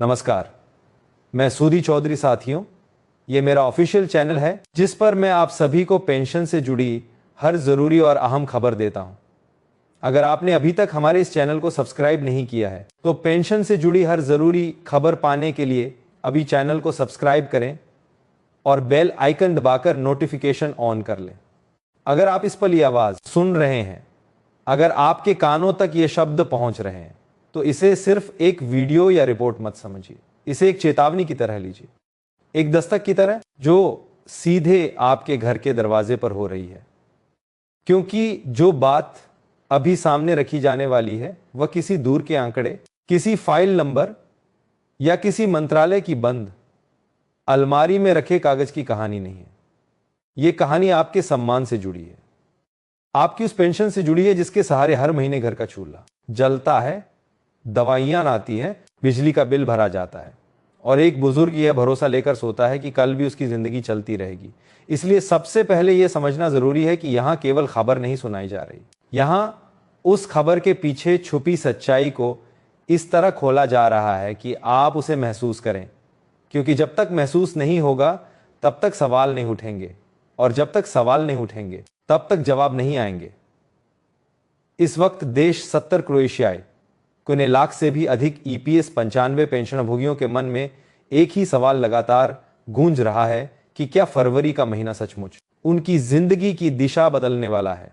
नमस्कार, मैं सूरी चौधरी। साथियों, ये मेरा ऑफिशियल चैनल है जिस पर मैं आप सभी को पेंशन से जुड़ी हर ज़रूरी और अहम खबर देता हूं। अगर आपने अभी तक हमारे इस चैनल को सब्सक्राइब नहीं किया है तो पेंशन से जुड़ी हर ज़रूरी खबर पाने के लिए अभी चैनल को सब्सक्राइब करें और बेल आइकन दबाकर नोटिफिकेशन ऑन कर लें। अगर आप इस पल ये आवाज़ सुन रहे हैं, अगर आपके कानों तक ये शब्द पहुंच रहे हैं, तो इसे सिर्फ एक वीडियो या रिपोर्ट मत समझिए। इसे एक चेतावनी की तरह लीजिए, एक दस्तक की तरह जो सीधे आपके घर के दरवाजे पर हो रही है। क्योंकि जो बात अभी सामने रखी जाने वाली है वह किसी दूर के आंकड़े, किसी फाइल नंबर या किसी मंत्रालय की बंद अलमारी में रखे कागज की कहानी नहीं है। यह कहानी आपके सम्मान से जुड़ी है, आपकी उस पेंशन से जुड़ी है जिसके सहारे हर महीने घर का चूल्हा जलता है, दवाइयां आती हैं, बिजली का बिल भरा जाता है और एक बुजुर्ग यह भरोसा लेकर सोता है कि कल भी उसकी जिंदगी चलती रहेगी। इसलिए सबसे पहले यह समझना जरूरी है कि यहां केवल खबर नहीं सुनाई जा रही, यहां उस खबर के पीछे छुपी सच्चाई को इस तरह खोला जा रहा है कि आप उसे महसूस करें। क्योंकि जब तक महसूस नहीं होगा तब तक सवाल नहीं उठेंगे, और जब तक सवाल नहीं उठेंगे तब तक जवाब नहीं आएंगे। इस वक्त देश 70 क्रोएशियाई कुने लाख से भी अधिक ईपीएस 95 पेंशनभोगियों के मन में एक ही सवाल लगातार गूंज रहा है कि क्या फरवरी का महीना सचमुच उनकी जिंदगी की दिशा बदलने वाला है?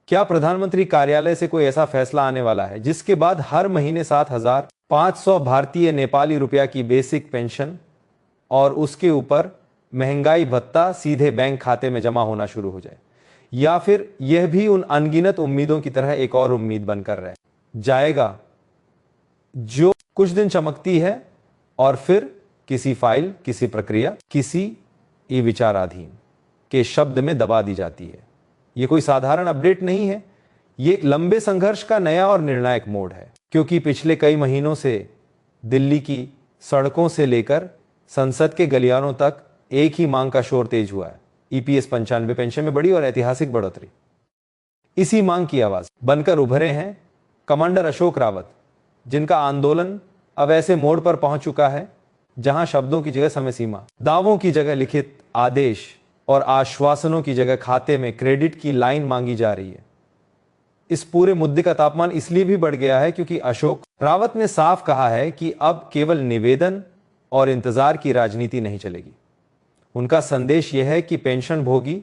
क्या प्रधानमंत्री कार्यालय से कोई ऐसा फैसला आने वाला है जिसके बाद हर महीने 7,500 भारतीय नेपाली रुपया की बेसिक पेंशन और उसके ऊपर महंगाई भत्ता सीधे बैंक खाते में जमा होना शुरू हो जाए? या फिर यह भी उन अनगिनत उम्मीदों की तरह एक और उम्मीद बनकर रह जाएगा जो कुछ दिन चमकती है और फिर किसी फाइल, किसी प्रक्रिया, किसी विचाराधीन के शब्द में दबा दी जाती है? यह कोई साधारण अपडेट नहीं है, यह एक लंबे संघर्ष का नया और निर्णायक मोड़ है। क्योंकि पिछले कई महीनों से दिल्ली की सड़कों से लेकर संसद के गलियारों तक एक ही मांग का शोर तेज हुआ है, ईपीएस 95 पेंशन में बड़ी और ऐतिहासिक बढ़ोतरी। इसी मांग की आवाज बनकर उभरे हैं कमांडर अशोक रावत, जिनका आंदोलन अब ऐसे मोड़ पर पहुंच चुका है जहां शब्दों की जगह समय सीमा, दावों की जगह लिखित आदेश और आश्वासनों की जगह खाते में क्रेडिट की लाइन मांगी जा रही है। इस पूरे मुद्दे का तापमान इसलिए भी बढ़ गया है क्योंकि अशोक रावत ने साफ कहा है कि अब केवल निवेदन और इंतजार की राजनीति नहीं चलेगी। उनका संदेश यह है कि पेंशन भोगी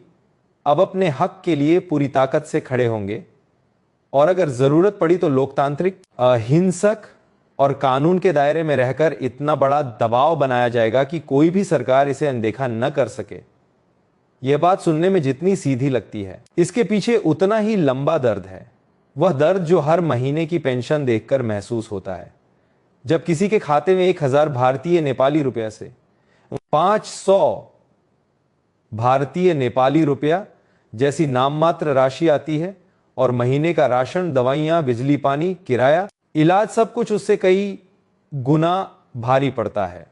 अब अपने हक के लिए पूरी ताकत से खड़े होंगे और अगर जरूरत पड़ी तो लोकतांत्रिक, अहिंसक और कानून के दायरे में रहकर इतना बड़ा दबाव बनाया जाएगा कि कोई भी सरकार इसे अनदेखा न कर सके। यह बात सुनने में जितनी सीधी लगती है, इसके पीछे उतना ही लंबा दर्द है। वह दर्द जो हर महीने की पेंशन देखकर महसूस होता है, जब किसी के खाते में 1,000 भारतीय नेपाली रुपया से 500 भारतीय नेपाली रुपया जैसी नाममात्र राशि आती है और महीने का राशन, दवाइयां, बिजली, पानी, किराया, इलाज, सब कुछ उससे कई गुना भारी पड़ता है।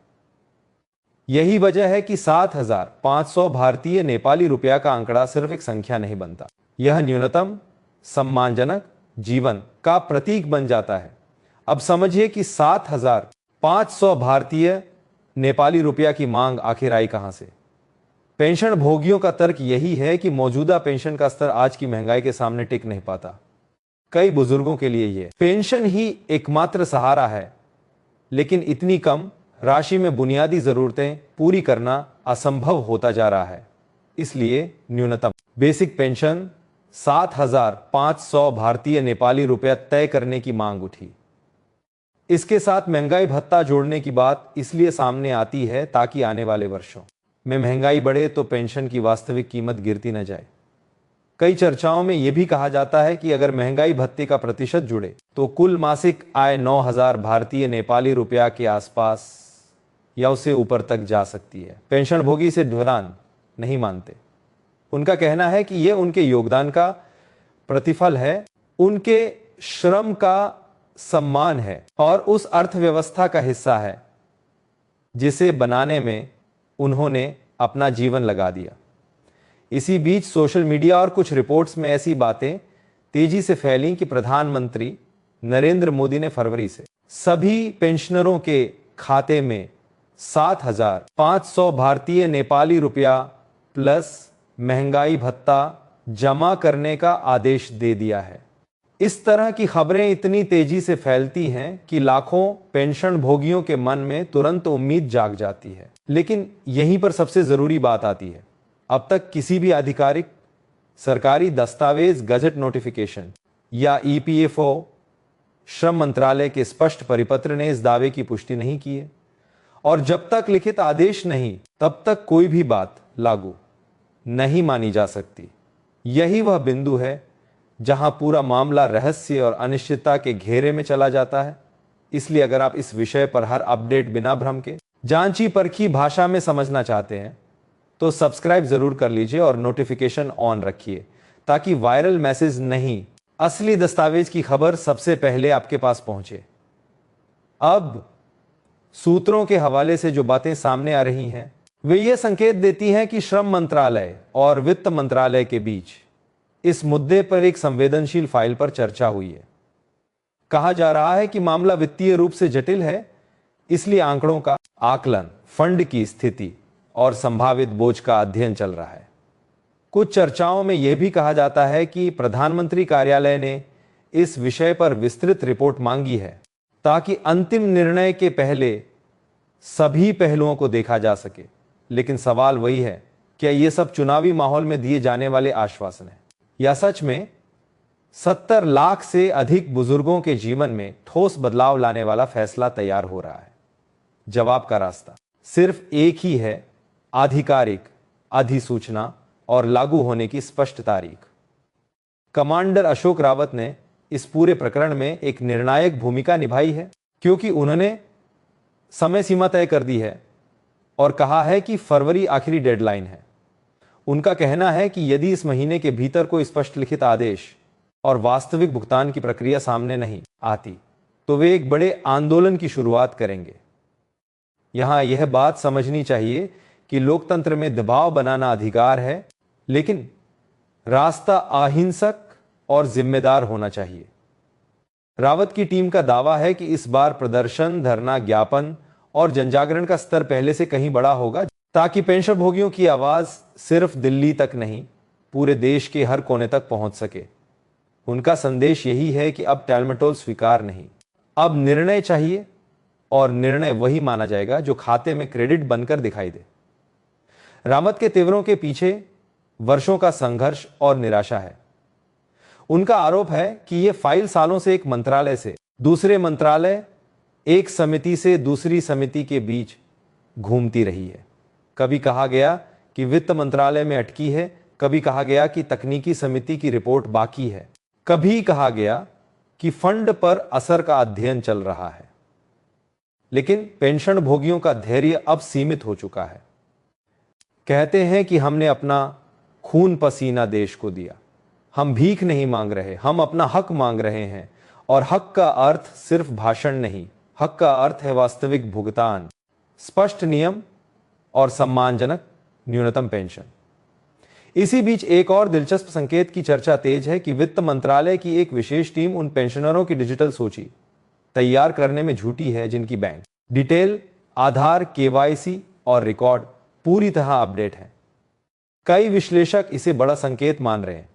यही वजह है कि 7,500 भारतीय नेपाली रुपया का आंकड़ा सिर्फ एक संख्या नहीं बनता, यह न्यूनतम सम्मानजनक जीवन का प्रतीक बन जाता है। अब समझिए कि 7,500 भारतीय नेपाली रुपया की मांग आखिर आई कहां से? पेंशन भोगियों का तर्क यही है कि मौजूदा पेंशन का स्तर आज की महंगाई के सामने टिक नहीं पाता। कई बुजुर्गों के लिए यह पेंशन ही एकमात्र सहारा है, लेकिन इतनी कम राशि में बुनियादी जरूरतें पूरी करना असंभव होता जा रहा है। इसलिए न्यूनतम बेसिक पेंशन 7,500 भारतीय नेपाली रुपया तय करने की मांग उठी। इसके साथ महंगाई भत्ता जोड़ने की बात इसलिए सामने आती है ताकि आने वाले वर्षों में महंगाई बढ़े तो पेंशन की वास्तविक कीमत गिरती न जाए। कई चर्चाओं में यह भी कहा जाता है कि अगर महंगाई भत्ते का प्रतिशत जुड़े तो कुल मासिक आय 9,000 भारतीय नेपाली रुपया के आसपास या उससे ऊपर तक जा सकती है। पेंशन भोगी इसे ढुलान नहीं मानते। उनका कहना है कि यह उनके योगदान का प्रतिफल है, उनके श्रम का सम्मान है और उस अर्थव्यवस्था का हिस्सा है जिसे बनाने में उन्होंने अपना जीवन लगा दिया। इसी बीच सोशल मीडिया और कुछ रिपोर्ट्स में ऐसी बातें तेजी से फैलीं कि प्रधानमंत्री नरेंद्र मोदी ने फरवरी से सभी पेंशनरों के खाते में 7,500 भारतीय नेपाली रुपया प्लस महंगाई भत्ता जमा करने का आदेश दे दिया है। इस तरह की खबरें इतनी तेजी से फैलती हैं कि लाखों पेंशन भोगियों के मन में तुरंत उम्मीद जाग जाती है। लेकिन यहीं पर सबसे जरूरी बात आती है, अब तक किसी भी आधिकारिक सरकारी दस्तावेज, गजट नोटिफिकेशन या ईपीएफओ, श्रम मंत्रालय के स्पष्ट परिपत्र ने इस दावे की पुष्टि नहीं की है। और जब तक लिखित आदेश नहीं, तब तक कोई भी बात लागू नहीं मानी जा सकती। यही वह बिंदु है जहां पूरा मामला रहस्य और अनिश्चितता के घेरे में चला जाता है। इसलिए अगर आप इस विषय पर हर अपडेट बिना भ्रम के जांची परखी भाषा में समझना चाहते हैं तो सब्सक्राइब जरूर कर लीजिए और नोटिफिकेशन ऑन रखिए, ताकि वायरल मैसेज नहीं, असली दस्तावेज की खबर सबसे पहले आपके पास पहुंचे। अब सूत्रों के हवाले से जो बातें सामने आ रही हैं वे ये संकेत देती हैं कि श्रम मंत्रालय और वित्त मंत्रालय के बीच इस मुद्दे पर एक संवेदनशील फाइल पर चर्चा हुई है। कहा जा रहा है कि मामला वित्तीय रूप से जटिल है, इसलिए आंकड़ों का आकलन, फंड की स्थिति और संभावित बोझ का अध्ययन चल रहा है। कुछ चर्चाओं में यह भी कहा जाता है कि प्रधानमंत्री कार्यालय ने इस विषय पर विस्तृत रिपोर्ट मांगी है, ताकि अंतिम निर्णय के पहले सभी पहलुओं को देखा जा सके। लेकिन सवाल वही है, क्या यह सब चुनावी माहौल में दिए जाने वाले आश्वासन है या सच में 70 लाख से अधिक बुजुर्गों के जीवन में ठोस बदलाव लाने वाला फैसला तैयार हो रहा है? जवाब का रास्ता सिर्फ एक ही है, आधिकारिक अधिसूचना और लागू होने की स्पष्ट तारीख। कमांडर अशोक रावत ने इस पूरे प्रकरण में एक निर्णायक भूमिका निभाई है, क्योंकि उन्होंने समय सीमा तय कर दी है और कहा है कि फरवरी आखिरी डेडलाइन है। उनका कहना है कि यदि इस महीने के भीतर कोई स्पष्ट लिखित आदेश और वास्तविक भुगतान की प्रक्रिया सामने नहीं आती तो वे एक बड़े आंदोलन की शुरुआत करेंगे। यहां यह बात समझनी चाहिए कि लोकतंत्र में दबाव बनाना अधिकार है, लेकिन रास्ता अहिंसक और जिम्मेदार होना चाहिए। रावत की टीम का दावा है कि इस बार प्रदर्शन, धरना, ज्ञापन और जनजागरण का स्तर पहले से कहीं बड़ा होगा, ताकि पेंशन भोगियों की आवाज सिर्फ दिल्ली तक नहीं, पूरे देश के हर कोने तक पहुंच सके। उनका संदेश यही है कि अब टालमटोल स्वीकार नहीं, अब निर्णय चाहिए, और निर्णय वही माना जाएगा जो खाते में क्रेडिट बनकर दिखाई दे। रावत के तेवरों के पीछे वर्षों का संघर्ष और निराशा है। उनका आरोप है कि यह फाइल सालों से एक मंत्रालय से दूसरे मंत्रालय, एक समिति से दूसरी समिति के बीच घूमती रही है। कभी कहा गया कि वित्त मंत्रालय में अटकी है, कभी कहा गया कि तकनीकी समिति की रिपोर्ट बाकी है, कभी कहा गया कि फंड पर असर का अध्ययन चल रहा है। लेकिन पेंशन भोगियों का धैर्य अब सीमित हो चुका है। कहते हैं कि हमने अपना खून पसीना देश को दिया, हम भीख नहीं मांग रहे, हम अपना हक मांग रहे हैं। और हक का अर्थ सिर्फ भाषण नहीं, हक का अर्थ है वास्तविक भुगतान, स्पष्ट नियम और सम्मानजनक न्यूनतम पेंशन। इसी बीच एक और दिलचस्प संकेत की चर्चा तेज है कि वित्त मंत्रालय की एक विशेष टीम उन पेंशनरों की डिजिटल सूची तैयार करने में जुटी है जिनकी बैंक डिटेल, आधार, केवाईसी और रिकॉर्ड पूरी तरह अपडेट है। कई विश्लेषक इसे बड़ा संकेत मान रहे हैं।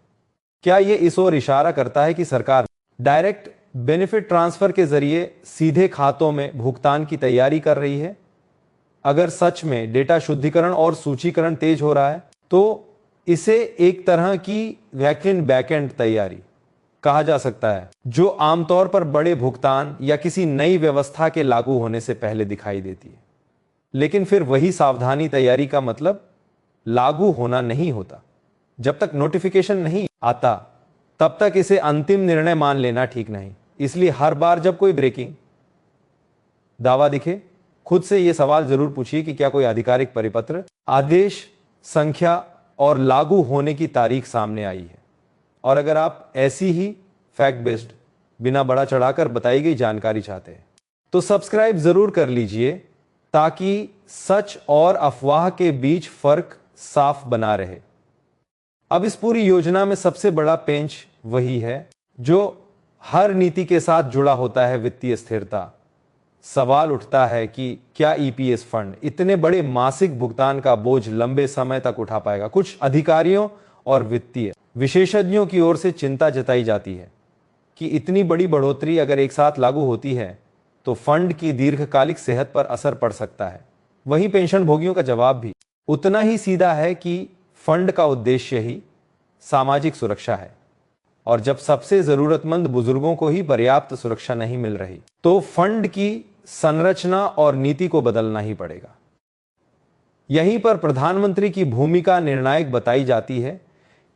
क्या यह इस ओर इशारा करता है कि सरकार डायरेक्ट बेनिफिट ट्रांसफर के जरिए सीधे खातों में भुगतान की तैयारी कर रही है? अगर सच में डेटा शुद्धिकरण और सूचीकरण तेज हो रहा है तो इसे एक तरह की वैक्यूम बैकएंड तैयारी कहा जा सकता है, जो आमतौर पर बड़े भुगतान या किसी नई व्यवस्था के लागू होने से पहले दिखाई देती है। लेकिन फिर वही सावधानी तैयारी का मतलब लागू होना नहीं होता। जब तक नोटिफिकेशन नहीं आता तब तक इसे अंतिम निर्णय मान लेना ठीक नहीं। इसलिए हर बार जब कोई ब्रेकिंग दावा दिखे, खुद से यह सवाल जरूर पूछिए कि क्या कोई आधिकारिक परिपत्र, आदेश संख्या और लागू होने की तारीख सामने आई है। और अगर आप ऐसी ही फैक्ट बेस्ड, बिना बड़ा चढ़ाकर बताई गई जानकारी चाहते हैं तो सब्सक्राइब जरूर कर लीजिए, ताकि सच और अफवाह के बीच फर्क साफ बना रहे। अब इस पूरी योजना में सबसे बड़ा पेंच वही है जो हर नीति के साथ जुड़ा होता है वित्तीय स्थिरता। सवाल उठता है कि क्या ईपीएस फंड इतने बड़े मासिक भुगतान का बोझ लंबे समय तक उठा पाएगा। कुछ अधिकारियों और वित्तीय विशेषज्ञों की ओर से चिंता जताई जाती है कि इतनी बड़ी बढ़ोतरी अगर एक साथ लागू होती है तो फंड की दीर्घकालिक सेहत पर असर पड़ सकता है। वहीं पेंशन भोगियों का जवाब भी उतना ही सीधा है कि फंड का उद्देश्य ही सामाजिक सुरक्षा है, और जब सबसे जरूरतमंद बुजुर्गों को ही पर्याप्त सुरक्षा नहीं मिल रही तो फंड की संरचना और नीति को बदलना ही पड़ेगा। यहीं पर प्रधानमंत्री की भूमिका निर्णायक बताई जाती है।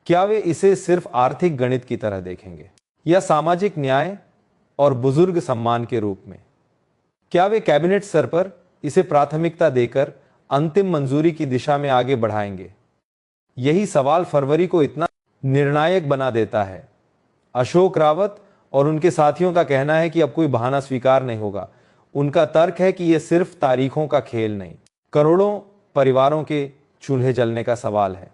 क्या वे इसे सिर्फ आर्थिक गणित की तरह देखेंगे या सामाजिक न्याय और बुजुर्ग सम्मान के रूप में? क्या वे कैबिनेट स्तर पर इसे प्राथमिकता देकर अंतिम मंजूरी की दिशा में आगे बढ़ाएंगे? यही सवाल फरवरी को इतना निर्णायक बना देता है। अशोक रावत और उनके साथियों का कहना है कि अब कोई बहाना स्वीकार नहीं होगा। उनका तर्क है कि यह सिर्फ तारीखों का खेल नहीं, करोड़ों परिवारों के चूल्हे जलने का सवाल है।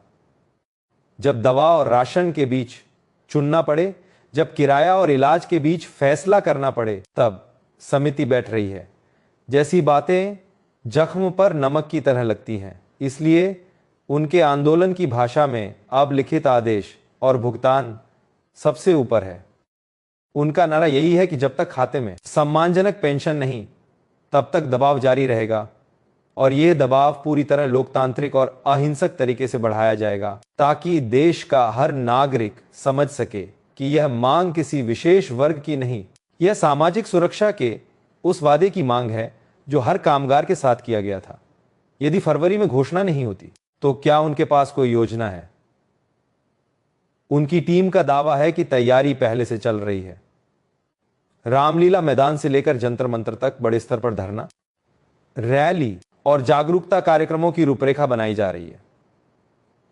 जब दवा और राशन के बीच चुनना पड़े, जब किराया और इलाज के बीच फैसला करना पड़े, तब समिति बैठ रही है। जैसी बातें जख्म पर नमक की तरह लगती हैं। इसलिए उनके आंदोलन की भाषा में अब लिखित आदेश और भुगतान सबसे ऊपर है। उनका नारा यही है कि जब तक खाते में सम्मानजनक पेंशन नहीं, तब तक दबाव जारी रहेगा, और यह दबाव पूरी तरह लोकतांत्रिक और अहिंसक तरीके से बढ़ाया जाएगा ताकि देश का हर नागरिक समझ सके कि यह मांग किसी विशेष वर्ग की नहीं, यह सामाजिक सुरक्षा के उस वादे की मांग है जो हर कामगार के साथ किया गया था। यदि फरवरी में घोषणा नहीं होती तो क्या उनके पास कोई योजना है? उनकी टीम का दावा है कि तैयारी पहले से चल रही है। रामलीला मैदान से लेकर जंतर मंतर तक बड़े स्तर पर धरना, रैली और जागरूकता कार्यक्रमों की रूपरेखा बनाई जा रही है।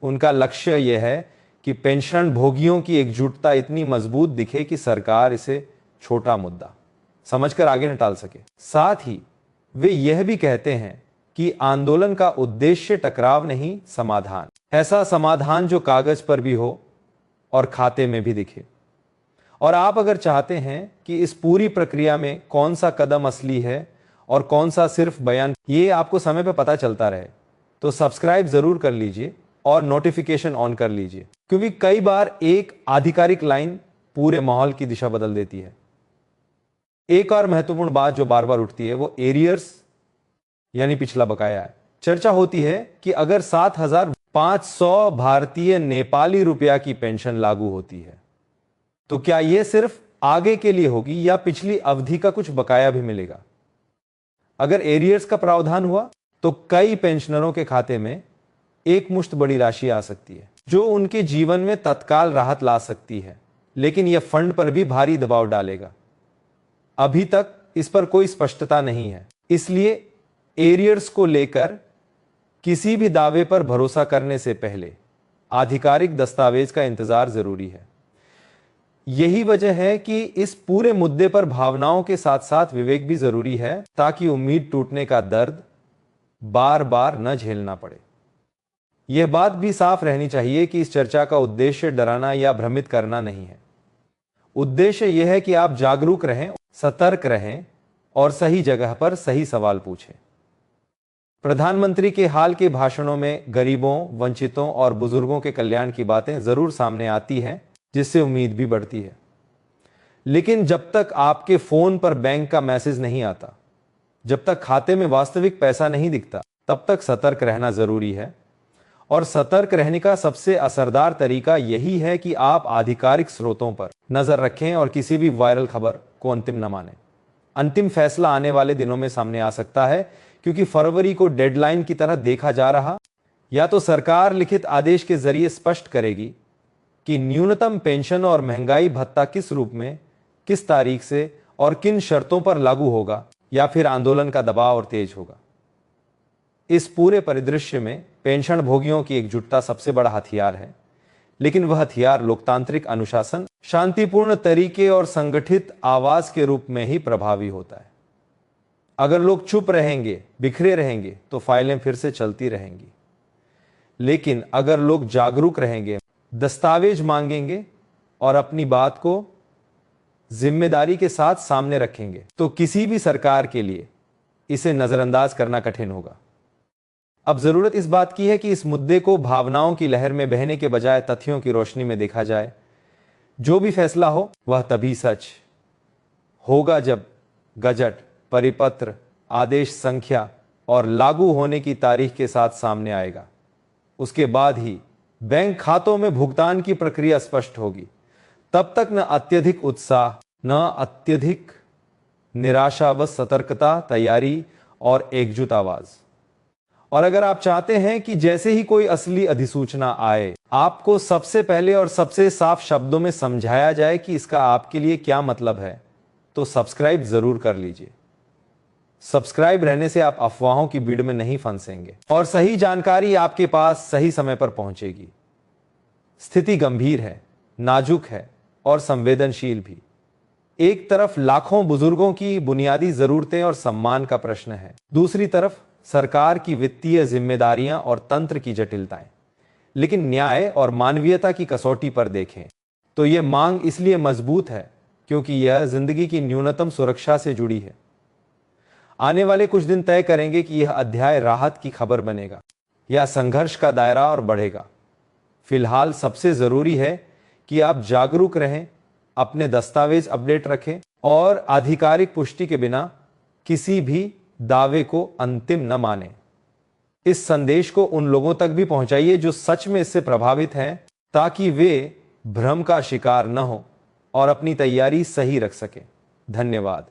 उनका लक्ष्य यह है कि पेंशन भोगियों की एकजुटता इतनी मजबूत दिखे कि सरकार इसे छोटा मुद्दा समझकर आगे न टाल सके। साथ ही वे यह भी कहते हैं कि आंदोलन का उद्देश्य टकराव नहीं, समाधान। ऐसा समाधान जो कागज पर भी हो और खाते में भी दिखे। और आप अगर चाहते हैं कि इस पूरी प्रक्रिया में कौन सा कदम असली है और कौन सा सिर्फ बयान, ये आपको समय पर पता चलता रहे, तो सब्सक्राइब जरूर कर लीजिए और नोटिफिकेशन ऑन कर लीजिए, क्योंकि कई बार एक आधिकारिक लाइन पूरे माहौल की दिशा बदल देती है। एक और महत्वपूर्ण बात जो बार बार उठती है वो एरियर्स यानी पिछला बकाया है। चर्चा होती है कि अगर 7,500 भारतीय नेपाली रुपया की पेंशन लागू होती है तो क्या यह सिर्फ आगे के लिए होगी या पिछली अवधि का कुछ बकाया भी मिलेगा? अगर एरियर्स का प्रावधान हुआ तो कई पेंशनरों के खाते में एक मुश्त बड़ी राशि आ सकती है जो उनके जीवन में तत्काल राहत ला सकती है, लेकिन यह फंड पर भी भारी दबाव डालेगा। अभी तक इस पर कोई स्पष्टता नहीं है, इसलिए एरियर्स को लेकर किसी भी दावे पर भरोसा करने से पहले आधिकारिक दस्तावेज का इंतजार जरूरी है। यही वजह है कि इस पूरे मुद्दे पर भावनाओं के साथ साथ विवेक भी जरूरी है, ताकि उम्मीद टूटने का दर्द बार बार न झेलना पड़े। यह बात भी साफ रहनी चाहिए कि इस चर्चा का उद्देश्य डराना या भ्रमित करना नहीं है। उद्देश्य यह है कि आप जागरूक रहें, सतर्क रहें और सही जगह पर सही सवाल पूछें। प्रधानमंत्री के हाल के भाषणों में गरीबों, वंचितों और बुजुर्गों के कल्याण की बातें जरूर सामने आती हैं, जिससे उम्मीद भी बढ़ती है। लेकिन जब तक आपके फोन पर बैंक का मैसेज नहीं आता, जब तक खाते में वास्तविक पैसा नहीं दिखता, तब तक सतर्क रहना जरूरी है। और सतर्क रहने का सबसे असरदार तरीका यही है कि आप आधिकारिक स्रोतों पर नजर रखें और किसी भी वायरल खबर को अंतिम न माने। अंतिम फैसला आने वाले दिनों में सामने आ सकता है, क्योंकि फरवरी को डेडलाइन की तरह देखा जा रहा। या तो सरकार लिखित आदेश के जरिए स्पष्ट करेगी कि न्यूनतम पेंशन और महंगाई भत्ता किस रूप में, किस तारीख से और किन शर्तों पर लागू होगा, या फिर आंदोलन का दबाव और तेज होगा। इस पूरे परिदृश्य में पेंशन भोगियों की एकजुटता सबसे बड़ा हथियार है, लेकिन वह हथियार लोकतांत्रिक अनुशासन, शांतिपूर्ण तरीके और संगठित आवाज के रूप में ही प्रभावी होता है। अगर लोग चुप रहेंगे, बिखरे रहेंगे, तो फाइलें फिर से चलती रहेंगी। लेकिन अगर लोग जागरूक रहेंगे, दस्तावेज मांगेंगे और अपनी बात को जिम्मेदारी के साथ सामने रखेंगे तो किसी भी सरकार के लिए इसे नजरअंदाज करना कठिन होगा। अब जरूरत इस बात की है कि इस मुद्दे को भावनाओं की लहर में बहने के बजाय तथ्यों की रोशनी में देखा जाए। जो भी फैसला हो वह तभी सच होगा जब गजट, परिपत्र, आदेश संख्या और लागू होने की तारीख के साथ सामने आएगा। उसके बाद ही बैंक खातों में भुगतान की प्रक्रिया स्पष्ट होगी। तब तक न अत्यधिक उत्साह, न अत्यधिक निराशा, बस सतर्कता, तैयारी और एकजुट आवाज। और अगर आप चाहते हैं कि जैसे ही कोई असली अधिसूचना आए, आपको सबसे पहले और सबसे साफ शब्दों में समझाया जाए कि इसका आपके लिए क्या मतलब है, तो सब्सक्राइब जरूर कर लीजिए। सब्सक्राइब रहने से आप अफवाहों की भीड़ में नहीं फंसेंगे और सही जानकारी आपके पास सही समय पर पहुंचेगी। स्थिति गंभीर है, नाजुक है और संवेदनशील भी। एक तरफ लाखों बुजुर्गों की बुनियादी जरूरतें और सम्मान का प्रश्न है, दूसरी तरफ सरकार की वित्तीय जिम्मेदारियां और तंत्र की जटिलताएं। लेकिन न्याय और मानवीयता की कसौटी पर देखें तो यह मांग इसलिए मजबूत है क्योंकि यह जिंदगी की न्यूनतम सुरक्षा से जुड़ी है। आने वाले कुछ दिन तय करेंगे कि यह अध्याय राहत की खबर बनेगा या संघर्ष का दायरा और बढ़ेगा। फिलहाल सबसे जरूरी है कि आप जागरूक रहें, अपने दस्तावेज अपडेट रखें और आधिकारिक पुष्टि के बिना किसी भी दावे को अंतिम न माने। इस संदेश को उन लोगों तक भी पहुंचाइए जो सच में इससे प्रभावित हैं, ताकि वे भ्रम का शिकार न हो और अपनी तैयारी सही रख सकें। धन्यवाद।